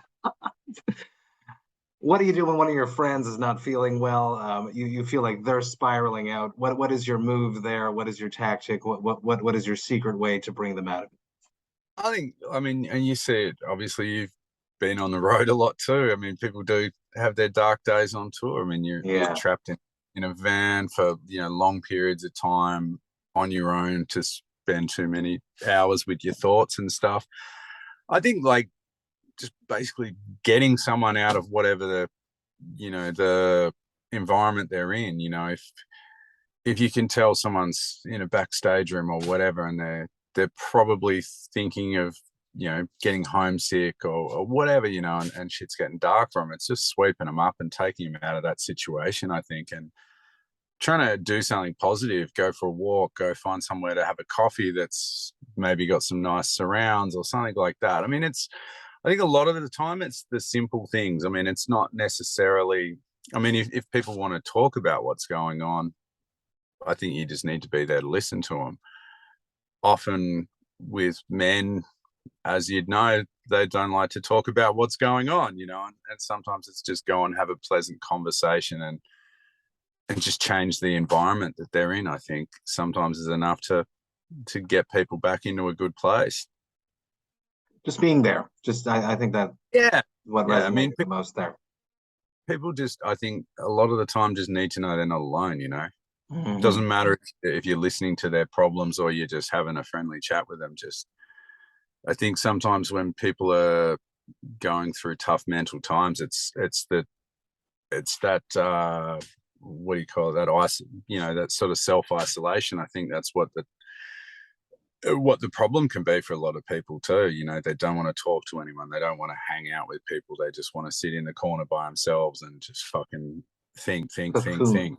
What do you do when one of your friends is not feeling well? You feel like they're spiraling out. What is your move there? What is your tactic? What is your secret way to bring them out of it? I mean, and you see it, obviously you've been on the road a lot too. I mean, people do have their dark days on tour. I mean, you're trapped in a van for, long periods of time on your own to spend too many hours with your thoughts and stuff. I think like just basically getting someone out of whatever the environment they're in, if you can tell someone's in a backstage room or whatever, and they're probably thinking of, getting homesick or whatever, and shit's getting dark for them. It's just sweeping them up and taking them out of that situation, I think, and trying to do something positive, go for a walk, go find somewhere to have a coffee that's maybe got some nice surrounds or something like that. I mean, I think a lot of the time it's the simple things. I mean, it's not necessarily, if people want to talk about what's going on, I think you just need to be there to listen to them. Often with men, as you'd know, they don't like to talk about what's going on, and sometimes it's just go and have a pleasant conversation and just change the environment that they're in. I think sometimes is enough to get people back into a good place. Just being there. I think that what resonates the most there. People just, I think a lot of the time just need to know they're not alone, Mm-hmm. Doesn't matter if you're listening to their problems or you're just having a friendly chat with them. I think sometimes when people are going through tough mental times, it's that what do you call it? That sort of self-isolation. I think that's what the problem can be for a lot of people too. They don't want to talk to anyone. They don't want to hang out with people. They just want to sit in the corner by themselves and just fucking think.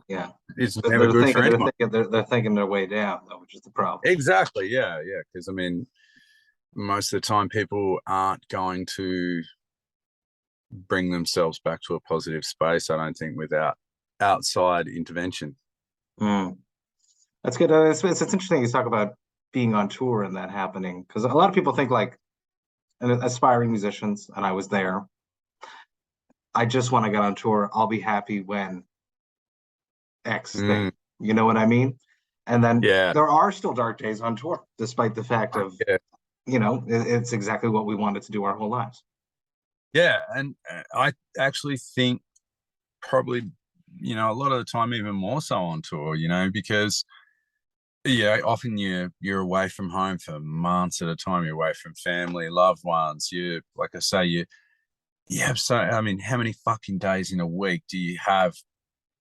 Yeah. It's never good for anyone. They're thinking their way down, though, which is the problem. Exactly. Yeah. Because most of the time people aren't going to bring themselves back to a positive space, I don't think, without outside intervention. That's good. It's interesting you talk about being on tour and that happening, because a lot of people think like aspiring musicians, and I was there, I just want to get on tour, I'll be happy when X thing, you know what I mean? And then there are still dark days on tour, despite the fact of it's exactly what we wanted to do our whole lives. Yeah, and I actually think probably a lot of the time even more so on tour, because often you're away from home for months at a time. You're away from family, loved ones. You, like I say, you have how many fucking days in a week do you have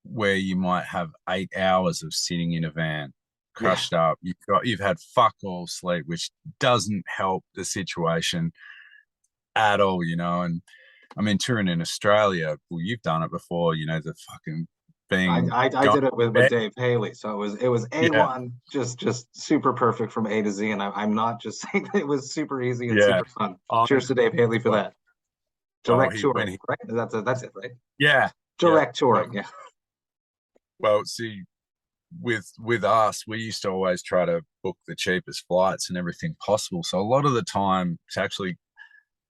where you might have 8 hours of sitting in a van, crushed up? You've had fuck all sleep, which doesn't help the situation at all, and touring in Australia, well, you've done it before, the fucking being. I did it with Dave Haley, so it was A1, just super perfect from A to Z, and I'm not just saying that it was super easy and super fun. Cheers to Dave Haley for that. Direct touring, right? That's it, right? Yeah. Direct touring, yeah. Well, see, with us, we used to always try to book the cheapest flights and everything possible. So a lot of the time, to actually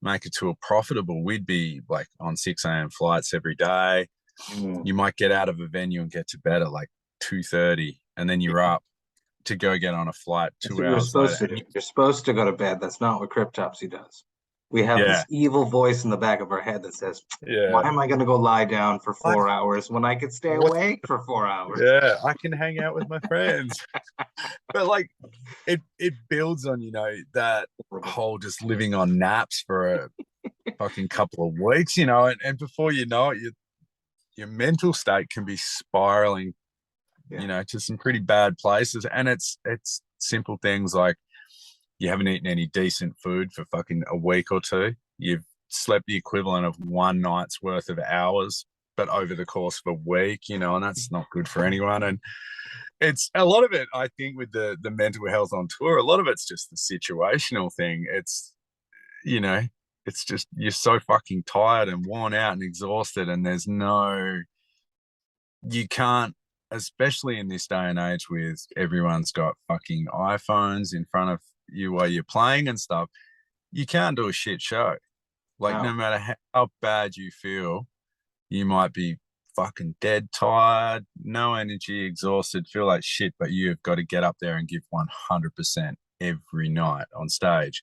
make a tour profitable, we'd be like on 6 a.m. flights every day. You might get out of a venue and get to bed at like 2:30, and then you're up to go get on a flight That's 2 what you're hours supposed later. to do. You're supposed to go to bed. That's not what Cryptopsy does. We have Yeah. this evil voice in the back of our head that says, why Yeah. am I going to go lie down for 4 hours when I could stay awake for 4 hours? Yeah, I can hang out with my friends. But like it builds on, that whole just living on naps for a fucking couple of weeks, and before you know it, your mental state can be spiraling, to some pretty bad places. And it's simple things like you haven't eaten any decent food for fucking a week or two. You've slept the equivalent of one night's worth of hours, but over the course of a week, and that's not good for anyone. And it's a lot of it, I think, with the mental health on tour, a lot of it's just the situational thing. It's, it's just you're so fucking tired and worn out and exhausted, and you can't, especially in this day and age with everyone's got fucking iPhones in front of you while you're playing and stuff, you can't do a shit show. Like, no matter how bad you feel, you might be fucking dead tired, no energy, exhausted, feel like shit, but you've got to get up there and give 100% every night on stage.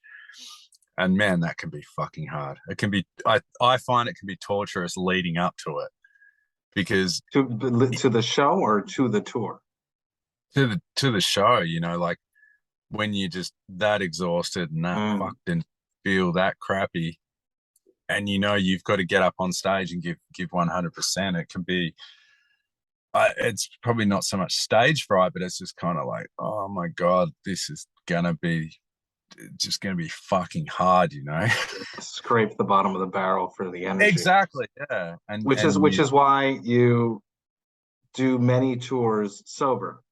And man, that can be fucking hard. It can be, I find it can be torturous leading up to it, because to the show or to the tour? To the show, like when you're just that exhausted and that fucked and feel that crappy, and you've got to get up on stage and give 100%. It can be, it's probably not so much stage fright, but it's just kind of like, oh my God, this is gonna be fucking hard, Scrape the bottom of the barrel for the energy. Exactly, yeah. And which is why you do many tours sober.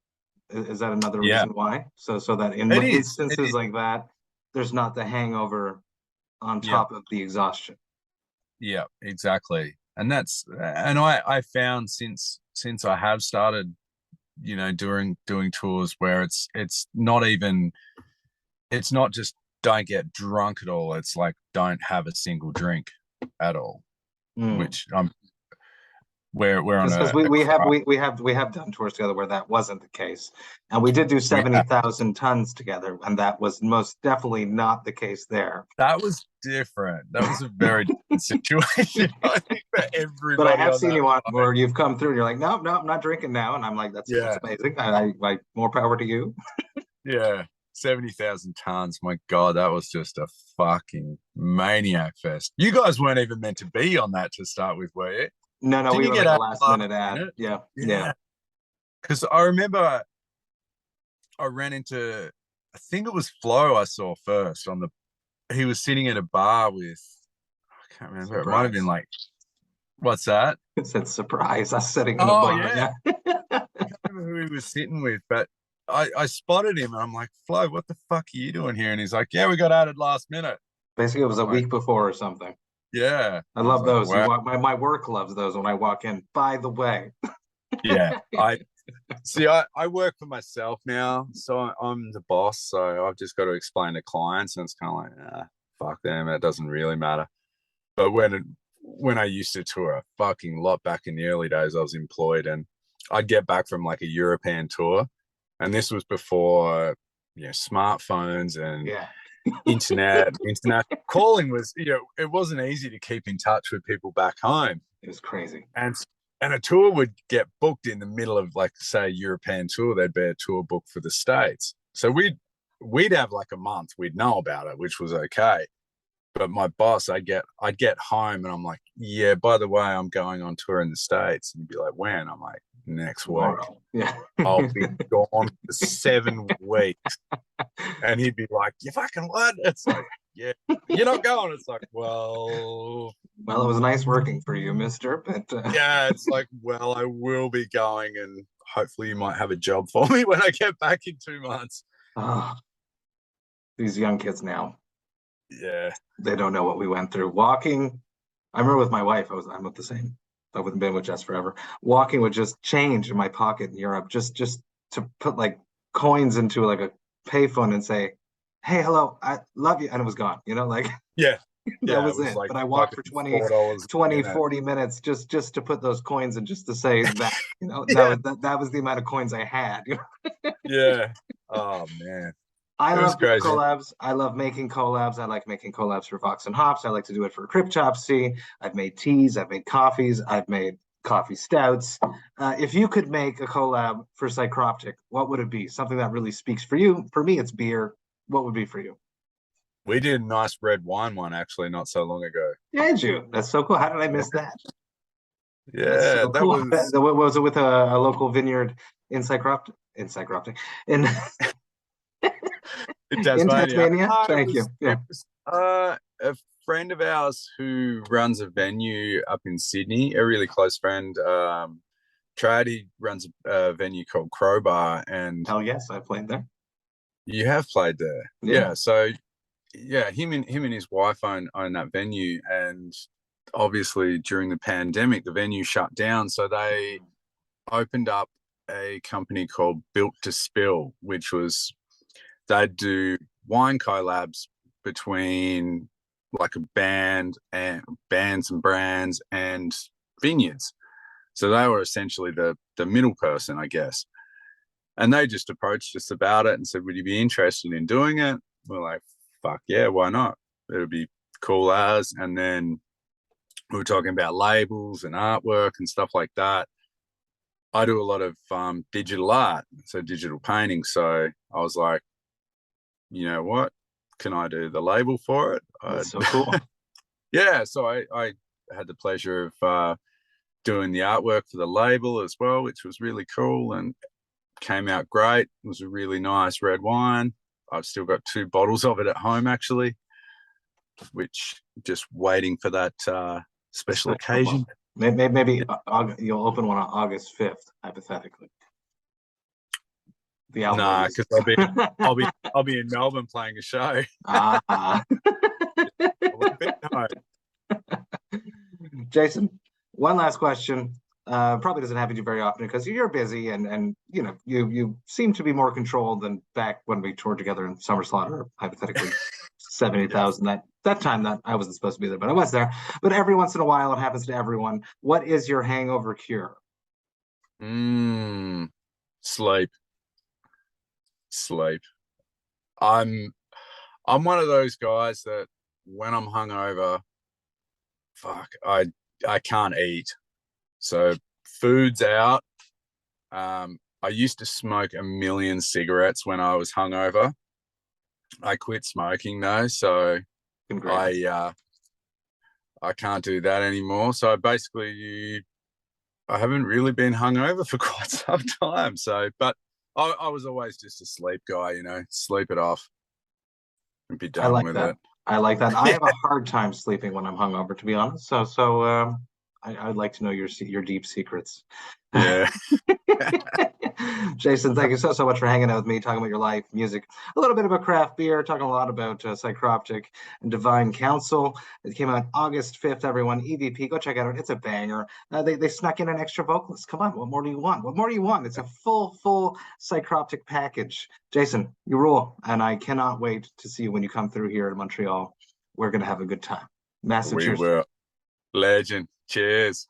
Is that another reason why? So that in instances like that, there's not the hangover on top of the exhaustion. Yeah, exactly. And I found since I have started, doing tours where it's not just don't get drunk at all. It's like don't have a single drink at all, which we're on because we have done tours together where that wasn't the case, and we did do 70,000 tons together, and that was most definitely not the case there. That was different. That was a very different situation, I think, for everybody. But I have seen you on where you've come through and you're like, no, I'm not drinking now, and I'm like, that's amazing. I like more power to you. Yeah. 70,000 tons. My God, that was just a fucking maniac fest. You guys weren't even meant to be on that to start with, were you? No, we were like a last minute ad. Yeah. Because I remember I ran into, I think it was Flo I saw first he was sitting at a bar with, I can't remember. Surprise. It might have been like, what's that? It said surprise. I was sitting in a bar. Yeah. I can't remember who he was sitting with, but I spotted him and I'm like, Flo, what the fuck are you doing here? And he's like, yeah, we got added last minute. Basically, it was a week before or something. Yeah. I love those. Wow. My work loves those when I walk in, by the way. Yeah. I work for myself now. So I'm the boss. So I've just got to explain to clients, and it's kind of like, fuck them. It doesn't really matter. But when I used to tour a fucking lot back in the early days, I was employed, and I'd get back from like a European tour. And this was before, smartphones and internet calling was, it wasn't easy to keep in touch with people back home. It was crazy. And a tour would get booked in the middle of, like, say, a European tour. There'd be a tour booked for the States. So we'd have like a month. We'd know about it, which was okay. But my boss, I'd get home and I'm like, yeah, by the way, I'm going on tour in the States. And he'd be like, when? I'm like, next week. Yeah. I'll be gone for 7 weeks. And he'd be like, you fucking what? It's like, yeah, you're not going. It's like, well, it was nice working for you, mister. But yeah, it's like, well, I will be going, and hopefully you might have a job for me when I get back in 2 months. These young kids now. Yeah. They don't know what we went through. Walking, I remember with my wife, I'm with the same. I wouldn't been with Jess forever. Walking would just change in my pocket in Europe, just to put like coins into like a payphone and say, hey, hello, I love you. And it was gone, like, yeah. That was it. Like, but I walked for 40 minutes just to put those coins in, just to say that, that was the amount of coins I had. Yeah. Oh man, I it was love doing crazy. collabs. I love making collabs. I like making collabs for Vox and Hops. I like to do it for Cryptopsy. I've made teas. I've made coffees. I've made coffee stouts. If you could make a collab for Psycroptic, what would it be? Something that really speaks for you. For me, it's beer. What would be for you? We did a nice red wine one actually not so long ago. Did you? That's so cool. How did I miss that? That's Yeah, so that cool. was What was it with a local vineyard in Psycroptic? In Psycroptic. In in in Tasmania. Tasmania? Thank you. Yeah. It was a friend of ours who runs a venue up in Sydney, a really close friend. Trad, he runs a venue called Crowbar, and Hell yes, I played there. you have played there. Yeah. So yeah, him and his wife own that venue, and obviously during the pandemic the venue shut down, so they opened up a company called Built to Spill, which was they'd do wine collabs between like a band and bands and brands and vineyards. So they were essentially the middle person, I guess. And they just approached us about it and said, would you be interested in doing it? We're like, fuck yeah, why not? It would be cool as. And then we were talking about labels and artwork and stuff like that. I do a lot of digital art, so digital painting. So I was like, you know what? Can I do the label for it? That's so cool. Yeah, so I had the pleasure of doing the artwork for the label as well, which was really cool and came out great. It was a really nice red wine. I've still got 2 bottles of it at home, actually, which just waiting for that special occasion. Maybe you'll open one on August 5th, hypothetically. The album. Nah, because I'll be in Melbourne playing a show. No. Jason, one last question. Probably doesn't happen to you very often because you're busy and you know you seem to be more controlled than back when we toured together in Summer Slaughter, hypothetically 70,000 that time that I wasn't supposed to be there, but I was there. But every once in a while, it happens to everyone. What is your hangover cure? Sleep. I'm one of those guys that when I'm hungover, I can't eat. So food's out. I used to smoke a million cigarettes when I was hungover. I quit smoking though, so I can't do that anymore. So basically, I haven't really been hungover for quite some time. So, but I was always just a sleep guy, you know, sleep it off and be done with it. I like that. I have a hard time sleeping when I'm hungover, to be honest. So I'd like to know your deep secrets. Yeah. Jason, thank you so much for hanging out with me, talking about your life, music, a little bit about craft beer, talking a lot about Psycroptic and Divine Council. It came out August 5th, everyone. EVP, go check it out. It's a banger. They snuck in an extra vocalist. Come on, what more do you want? What more do you want? It's a full Psycroptic package. Jason, you rule, and I cannot wait to see you when you come through here in Montreal. We're going to have a good time. Massive cheers. We will. Legend. Cheers.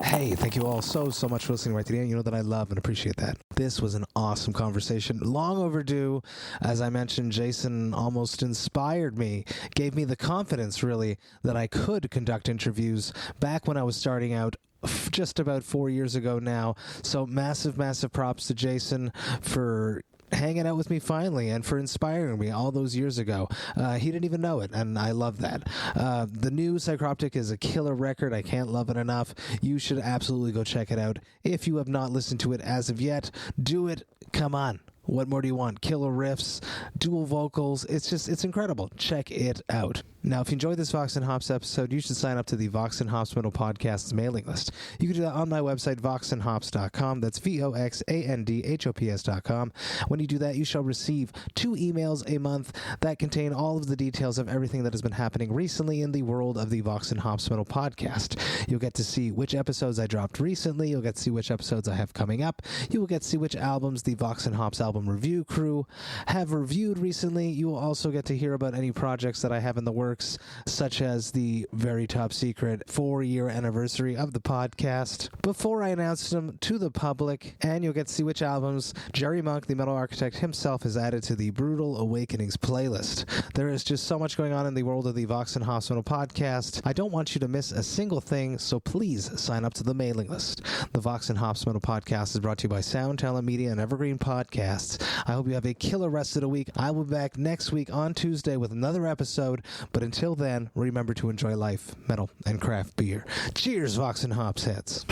Hey, thank you all so much for listening right to the end. You know that I love and appreciate that. This was an awesome conversation. Long overdue. As I mentioned, Jason almost inspired me, gave me the confidence, really, that I could conduct interviews back when I was starting out just about 4 years ago now. So massive props to Jason for hanging out with me finally and for inspiring me all those years ago. He didn't even know it, and I love that. The new Psycroptic is a killer record. I can't love it enough. You should absolutely go check it out. If you have not listened to it as of yet, do it. Come on. What more do you want? Killer riffs, dual vocals. It's incredible. Check it out. Now, if you enjoyed this Vox and Hops episode, you should sign up to the Vox and Hops Metal Podcast's mailing list. You can do that on my website, voxandhops.com. That's VOXANDHOPS.com. When you do that, you shall receive 2 emails a month that contain all of the details of everything that has been happening recently in the world of the Vox and Hops Metal Podcast. You'll get to see which episodes I dropped recently. You'll get to see which episodes I have coming up. You will get to see which albums the Vox and Hops album album review crew have reviewed recently. You will also get to hear about any projects that I have in the works, such as the very top secret 4-year anniversary of the podcast, before I announce them to the public, and you'll get to see which albums Jerry Monk, the metal architect himself, has added to the Brutal Awakenings playlist. There is just so much going on in the world of the Vox&Hops metal podcast. I don't want you to miss a single thing, so please sign up to the mailing list. The Vox&Hops metal podcast is brought to you by Sound Talent Media and Evergreen Podcasts. I hope you have a killer rest of the week. I will be back next week on Tuesday with another episode, but until then, remember to enjoy life, metal, and craft beer. Cheers, Vox&Hops heads.